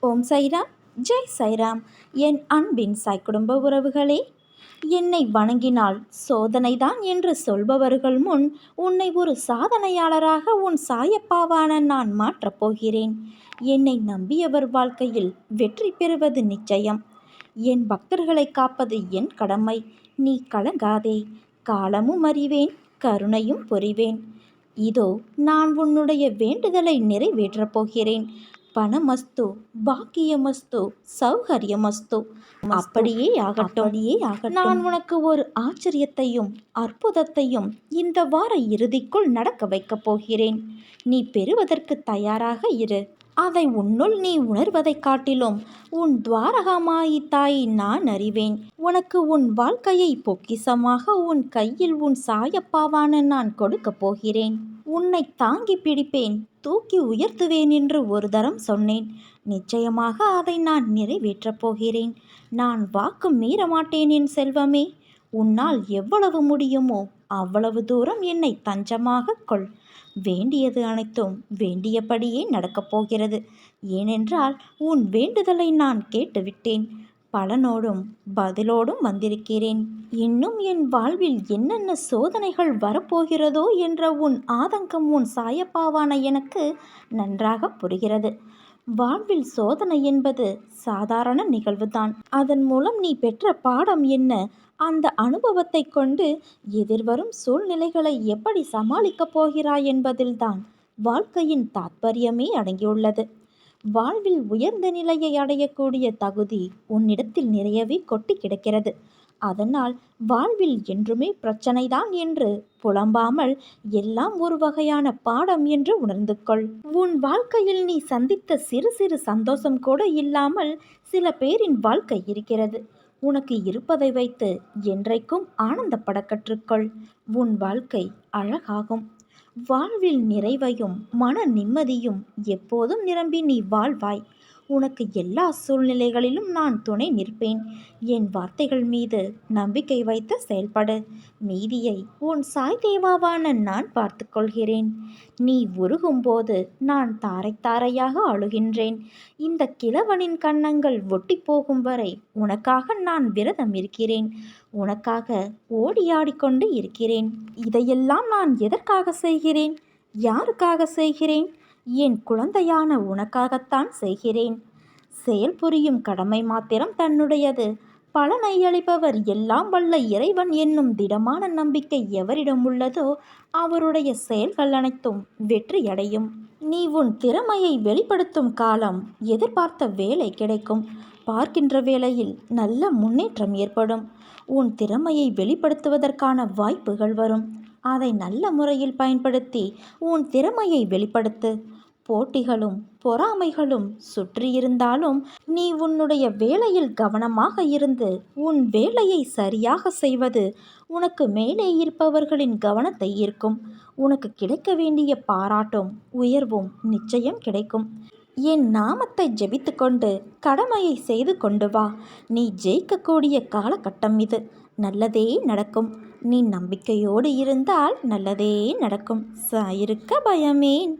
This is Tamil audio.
ஓம் சைராம், ஜெய் சைராம். என் அன்பின் சாய் குடும்ப உறவுகளே, என்னை வணங்கினால் சோதனைதான் என்று சொல்பவர்கள் முன் உன்னை ஒரு சாதனையாளராக உன் சாயப்பாவான நான் மாற்றப் போகிறேன். என்னை நம்பியவர் வாழ்க்கையில் வெற்றி பெறுவது நிச்சயம். என் பக்தர்களை காப்பது என் கடமை. நீ கலங்காதே, காலமும் அறிவேன், கருணையும் புரிவேன். இதோ நான் உன்னுடைய வேண்டுதலை நிறைவேற்றப் போகிறேன். பணமஸ்து, பாக்கியமஸ்து, சௌகரியமஸ்து. அப்படியே ஆகட்டும். நான் உனக்கு ஒரு ஆச்சரியத்தையும் அற்புதத்தையும் இந்த வார இறுதிக்குள் நடக்க வைக்கப் போகிறேன். நீ பெறுவதற்கு தயாராக இரு. அதை உன்னுள் நீ உணர்வதைக் காட்டிலும் உன் துவாரகாமாயி தாயை நான் அறிவேன். உனக்கு உன் வாழ்க்கையை பொக்கிசமாக உன் கையில் உன் சாயப்பாவான நான் கொடுக்கப் போகிறேன். உன்னை தாங்கி பிடிப்பேன், தூக்கி உயர்த்துவேன் என்று ஒரு தரம் சொன்னேன். நிச்சயமாக அதை நான் நிறைவேற்றப் போகிறேன். நான் வாக்கு மீற மாட்டேன் என் செல்வமே. உன்னால் எவ்வளவு முடியுமோ அவ்வளவு தூரம் என்னை தஞ்சமாக கொள். வேண்டியது அனைத்தும் வேண்டியபடியே நடக்கப் போகிறது. ஏனென்றால் உன் வேண்டுதலை நான் கேட்டுவிட்டேன். பலனோடும் பதிலோடும் வந்திருக்கிறேன். இன்னும் என் வாழ்வில் என்னென்ன சோதனைகள் வரப்போகிறதோ என்ற உன் ஆதங்கம் உன் சாயப்பாவான எனக்கு நன்றாக புரிகிறது. வாழ்வில் சோதனை என்பது சாதாரண நிகழ்வுதான். அதன் மூலம் நீ பெற்ற பாடம் என்ன? அந்த அனுபவத்தை கொண்டு எதிர்வரும் சூழ்நிலைகளை எப்படி சமாளிக்கப் போகிறாய் என்பதில்தான் வாழ்க்கையின் தாத்பரியமே அடங்கியுள்ளது. வாழ்வில் உயர்ந்த நிலையை அடையக்கூடிய தகுதி உன்னிடத்தில் நிறையவே கொட்டி கிடக்கிறது. அதனால் வாழ்வில் என்றுமே பிரச்சனைதான் என்று புலம்பாமல் எல்லாம் ஒரு வகையான பாடம் என்று உணர்ந்து கொள். உன் வாழ்க்கையில் நீ சந்தித்த சிறு சிறு சந்தோஷம் கூட இல்லாமல் சில பேரின் வாழ்க்கை இருக்கிறது. உனக்கு இருப்பதை வைத்து என்றைக்கும் ஆனந்தப்பட கற்றுக்கொள். உன் வாழ்க்கை அழகாகும். வாழ்வில் நிறைவையும் மன நிம்மதியும் எப்போதும் நிரம்பி நீ வாழ்வாய். உனக்கு எல்லா சூழ்நிலைகளிலும் நான் துணை நிற்பேன். என் வார்த்தைகள் மீது நம்பிக்கை வைத்து செயல்படு. மீதியை உன் சாய் தேவாவான நான் பார்த்து கொள்கிறேன். நீ உருகும்போது நான் தாரை தாரையாக அழுகின்றேன். இந்த கிழவனின் கன்னங்கள் ஒட்டி போகும் வரை உனக்காக நான் விரதம் இருக்கிறேன். உனக்காக ஓடியாடிக்கொண்டு இருக்கிறேன். இதையெல்லாம் நான் எதற்காக செய்கிறேன்? யாருக்காக செய்கிறேன்? என் குழந்தையான உனக்காகத்தான் செய்கிறேன். செயல் புரியும் கடமை மாத்திரம் தன்னுடையது. பலனை அளிப்பவர் எல்லாம் வல்ல இறைவன் என்னும் திடமான நம்பிக்கை எவரிடம் உள்ளதோ அவருடைய செயல்கள் அனைத்தும் வெற்றியடையும். நீ உன் திறமையை வெளிப்படுத்தும் காலம் எதிர்பார்த்த வேலை கிடைக்கும். பார்க்கின்ற வேளையில் நல்ல முன்னேற்றம் ஏற்படும். உன் திறமையை வெளிப்படுத்துவதற்கான வாய்ப்புகள் வரும். அதை நல்ல முறையில் பயன்படுத்தி உன் திறமையை வெளிப்படுத்து. போட்டிகளும் பொறாமைகளும் சுற்றியிருந்தாலும் நீ உன்னுடைய வேலையில் கவனமாக இருந்து உன் வேலையை சரியாக செய்வது உனக்கு மேலே இருப்பவர்களின் கவனத்தை ஈர்க்கும். உனக்கு கிடைக்க வேண்டிய பாராட்டும் உயர்வும் நிச்சயம் கிடைக்கும். என் நாமத்தை ஜெபித்து கொண்டு கடமையை செய்து கொண்டு வா. நீ ஜெயிக்கக்கூடிய காலகட்டம் இது. நல்லதே நடக்கும். நீ நம்பிக்கையோடு இருந்தால் நல்லதே நடக்கும். சாயிருக்க பயமேன்.